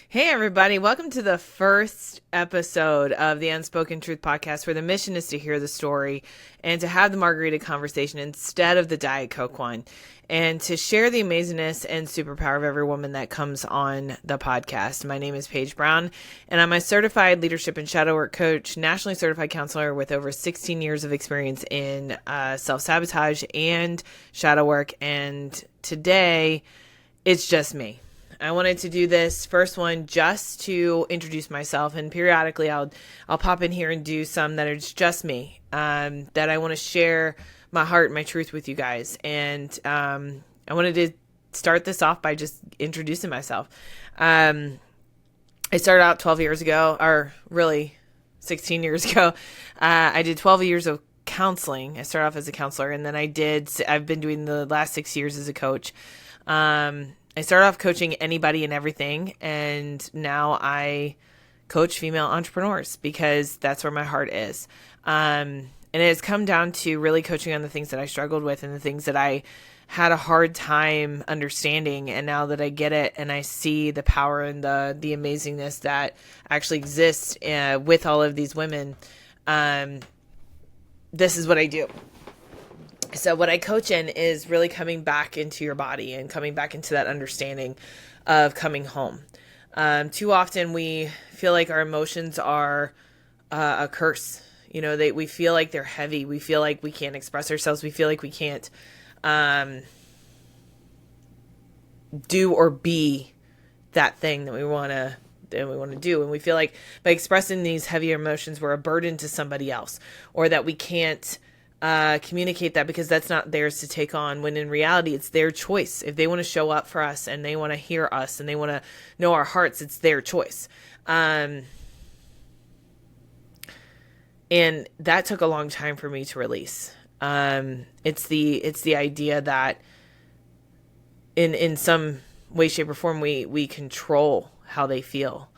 Hey, everybody. Welcome to the first episode of the Unspoken Truth podcast, where the mission is to hear the story and to have the margarita conversation instead of the Diet Coke one, and to share the amazingness and superpower of every woman that comes on the podcast. My name is Paige Brown, and I'm a certified leadership and shadow work coach, nationally certified counselor with over 16 years of experience in self-sabotage and shadow work. And today, it's just me. I wanted to do this first one just to introduce myself, and periodically I'll pop in here and do some that are just me, that I want to share my heart and my truth with you guys. And I wanted to start this off by just introducing myself. I started out 12 years ago, or really 16 years ago. I did 12 years of counseling. I started off as a counselor, and then I've been doing the last 6 years as a coach. I started off coaching anybody and everything, and now I coach female entrepreneurs because that's where my heart is. And it has come down to really coaching on the things that I struggled with and the things that I had a hard time understanding. And now that I get it and I see the power and the amazingness that actually exists with all of these women, this is what I do. So what I coach in is really coming back into your body and coming back into that understanding of coming home. Too often we feel like our emotions are a curse. You know, we feel like they're heavy. We feel like we can't express ourselves. We feel like we can't do or be that thing that we want to do. And we feel like by expressing these heavier emotions, we're a burden to somebody else, or that we can't communicate that because that's not theirs to take on, when in reality it's their choice. If they want to show up for us and they want to hear us and they want to know our hearts, it's their choice. And that took a long time for me to release. It's the idea that in some way, shape, or form we control how they feel.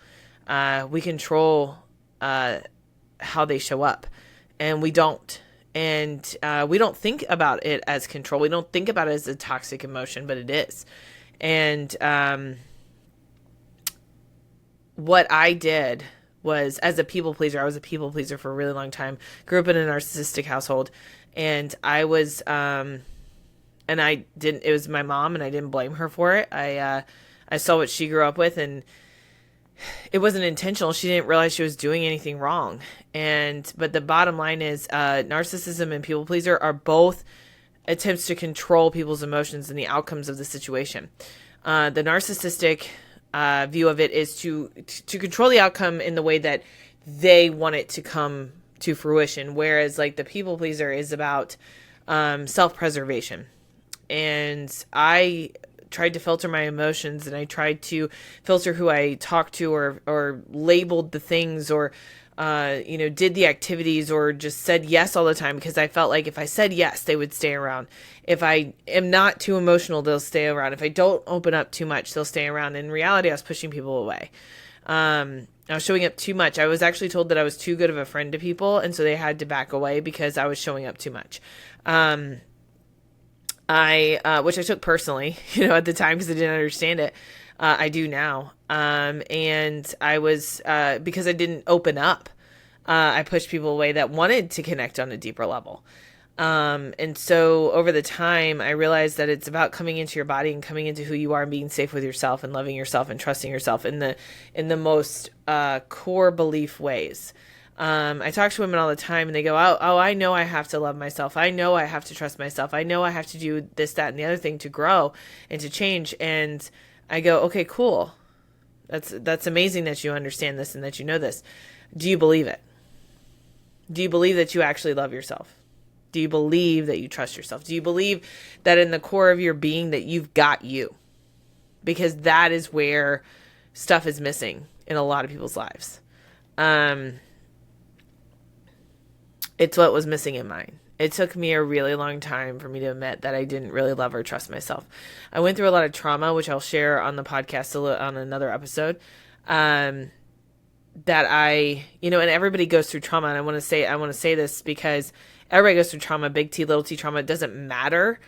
We control how they show up, and we don't. And we don't think about it as control. We don't think about it as a toxic emotion, but it is. And what I did was, as a people pleaser, I was a people pleaser for a really long time. Grew up in a narcissistic household, and I was, and I didn't. It was my mom, and I didn't blame her for it. I saw what she grew up with, and it wasn't intentional. She didn't realize she was doing anything wrong. But the bottom line is, narcissism and people pleaser are both attempts to control people's emotions and the outcomes of the situation. The narcissistic view of it is to control the outcome in the way that they want it to come to fruition. Whereas like the people pleaser is about self-preservation. And I tried to filter my emotions, and I tried to filter who I talked to, or labeled the things, or did the activities, or just said yes all the time, because I felt like if I said yes, they would stay around. If I am not too emotional, they'll stay around. If I don't open up too much, they'll stay around. In reality, I was pushing people away. I was showing up too much. I was actually told that I was too good of a friend to people, and so they had to back away because I was showing up too much. Which I took personally, at the time, because I didn't understand it. I do now. And I was, because I didn't open up, I pushed people away that wanted to connect on a deeper level. And so over the time, I realized that it's about coming into your body and coming into who you are and being safe with yourself and loving yourself and trusting yourself in the most, core belief ways. I talk to women all the time, and they go, oh, I know I have to love myself. I know I have to trust myself. I know I have to do this, that, and the other thing to grow and to change. And I go, okay, cool. That's amazing that you understand this and that you know this. Do you believe it? Do you believe that you actually love yourself? Do you believe that you trust yourself? Do you believe that in the core of your being that you've got you? Because that is where stuff is missing in a lot of people's lives. It's what was missing in mine. It took me a really long time for me to admit that I didn't really love or trust myself. I went through a lot of trauma, which I'll share on the podcast on another episode. That and everybody goes through trauma. And I want to say this because everybody goes through trauma, big T, little t trauma. It doesn't matter.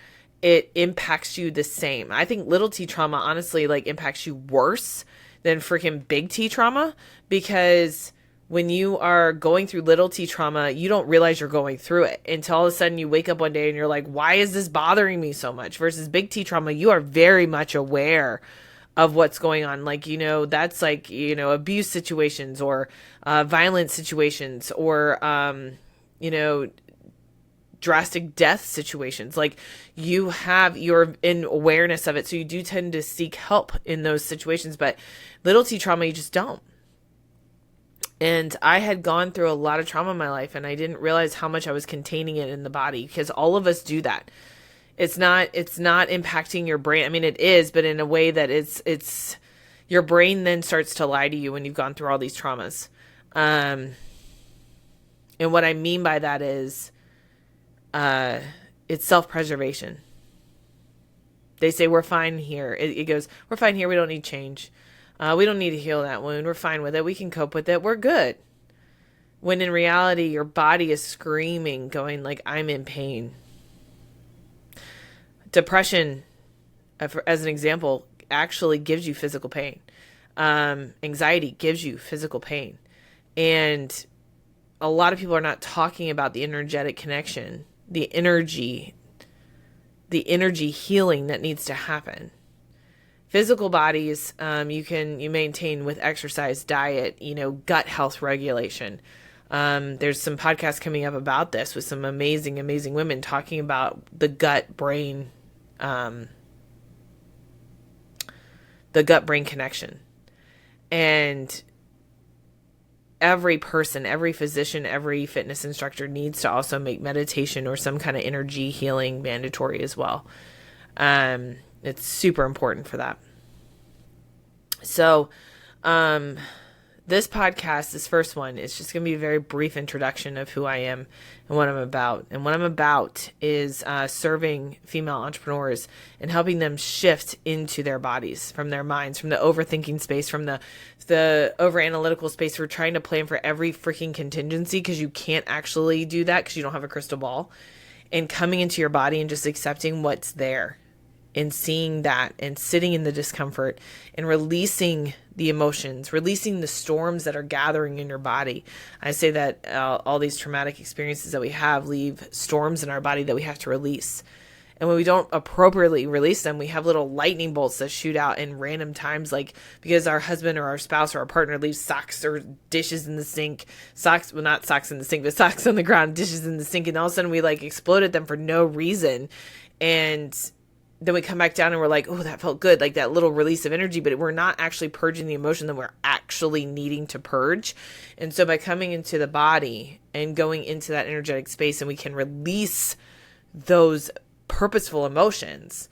It impacts you the same. I think little t trauma, honestly, impacts you worse than freaking big T trauma, because when you are going through little T trauma, you don't realize you're going through it until all of a sudden you wake up one day and you're like, why is this bothering me so much? Versus big T trauma, you are very much aware of what's going on. Like, that's like, abuse situations or violent situations or, drastic death situations. Like, you're in awareness of it. So you do tend to seek help in those situations, but little T trauma, you just don't. And I had gone through a lot of trauma in my life, and I didn't realize how much I was containing it in the body, because all of us do that. It's not impacting your brain. I mean, it is, but in a way that it's your brain then starts to lie to you when you've gone through all these traumas. And what I mean by that is, it's self-preservation. They say we're fine here. It goes, we're fine here. We don't need change. We don't need to heal that wound. We're fine with it. We can cope with it. We're good. When in reality, your body is screaming, going like, I'm in pain. Depression, as an example, actually gives you physical pain. Anxiety gives you physical pain. And a lot of people are not talking about the energetic connection, the energy healing that needs to happen. Physical bodies, you maintain with exercise, diet, gut health regulation. There's some podcasts coming up about this with some amazing, amazing women talking about the gut-brain connection. And every person, every physician, every fitness instructor needs to also make meditation or some kind of energy healing mandatory as well. It's super important for that. So, this podcast, this first one, is just going to be a very brief introduction of who I am and what I'm about. And what I'm about is serving female entrepreneurs and helping them shift into their bodies, from their minds, from the overthinking space, from the over-analytical space. We're trying to plan for every freaking contingency, because you can't actually do that because you don't have a crystal ball. And coming into your body and just accepting what's there, and seeing that and sitting in the discomfort and releasing the emotions, releasing the storms that are gathering in your body. I say that all these traumatic experiences that we have leave storms in our body that we have to release. And when we don't appropriately release them, we have little lightning bolts that shoot out in random times, like because our husband or our spouse or our partner leaves socks or dishes in the sink, not socks in the sink, but socks on the ground, dishes in the sink. And all of a sudden we explode at them for no reason. And then we come back down and we're like, oh, that felt good. Like that little release of energy, but we're not actually purging the emotion that we're actually needing to purge. And so by coming into the body and going into that energetic space, and we can release those purposeful emotions,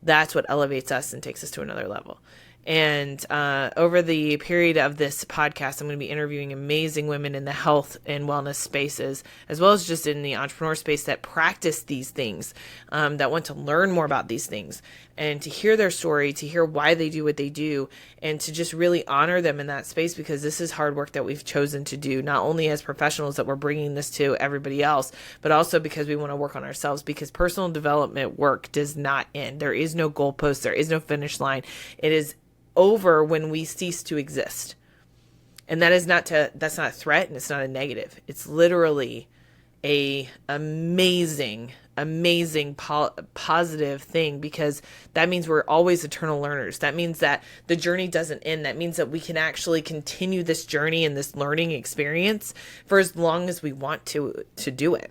that's what elevates us and takes us to another level. And over the period of this podcast, I'm going to be interviewing amazing women in the health and wellness spaces, as well as just in the entrepreneur space that practice these things, that want to learn more about these things, and to hear their story, to hear why they do what they do, and to just really honor them in that space, because this is hard work that we've chosen to do, not only as professionals that we're bringing this to everybody else, but also because we want to work on ourselves, because personal development work does not end. There is no goalpost. There is no finish line. It is over when we cease to exist. And that's not a threat, and it's not a negative. It's literally a amazing positive thing, because that means we're always eternal learners. That means that the journey doesn't end. That means that we can actually continue this journey and this learning experience for as long as we want to do it.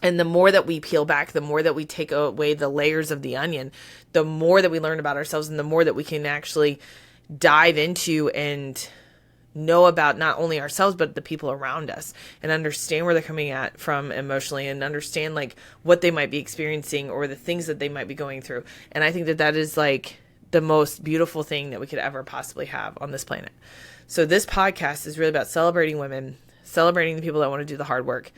And the more that we peel back, the more that we take away the layers of the onion, the more that we learn about ourselves, and the more that we can actually dive into and know about not only ourselves, but the people around us, and understand where they're coming at from emotionally, and understand what they might be experiencing or the things that they might be going through. And I think that is the most beautiful thing that we could ever possibly have on this planet. So this podcast is really about celebrating women, celebrating the people that want to do the hard work,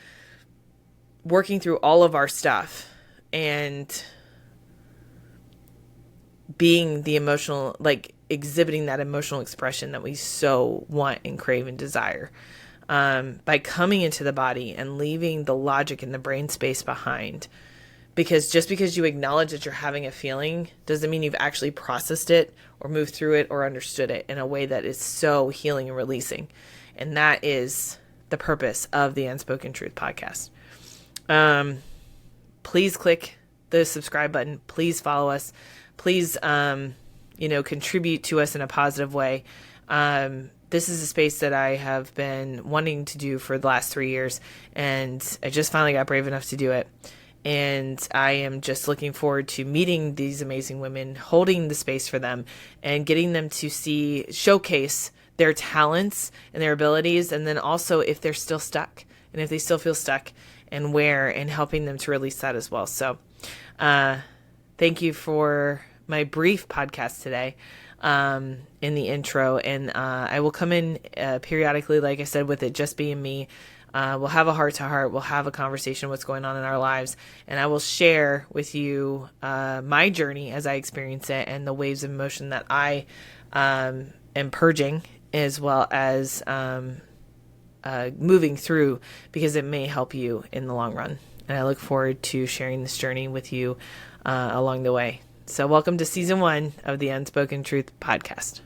working through all of our stuff, and being the emotional, exhibiting that emotional expression that we so want and crave and desire, by coming into the body and leaving the logic and the brain space behind, Because just because you acknowledge that you're having a feeling doesn't mean you've actually processed it or moved through it or understood it in a way that is so healing and releasing. And that is the purpose of the Unspoken Truth podcast. Please click the subscribe button. Please follow us. Please, contribute to us in a positive way. This is a space that I have been wanting to do for the last 3 years, and I just finally got brave enough to do it. And I am just looking forward to meeting these amazing women, holding the space for them, and getting them to showcase their talents and their abilities. And then also if they're still stuck and if they still feel stuck and helping them to release that as well. So, thank you for my brief podcast today, in the intro. And, I will come in, periodically, like I said, with it just being me. We'll have a heart-to-heart. We'll have a conversation what's going on in our lives. And I will share with you my journey as I experience it and the waves of emotion that I am purging, as well as moving through, because it may help you in the long run. And I look forward to sharing this journey with you along the way. So welcome to season 1 of the Unspoken Truth podcast.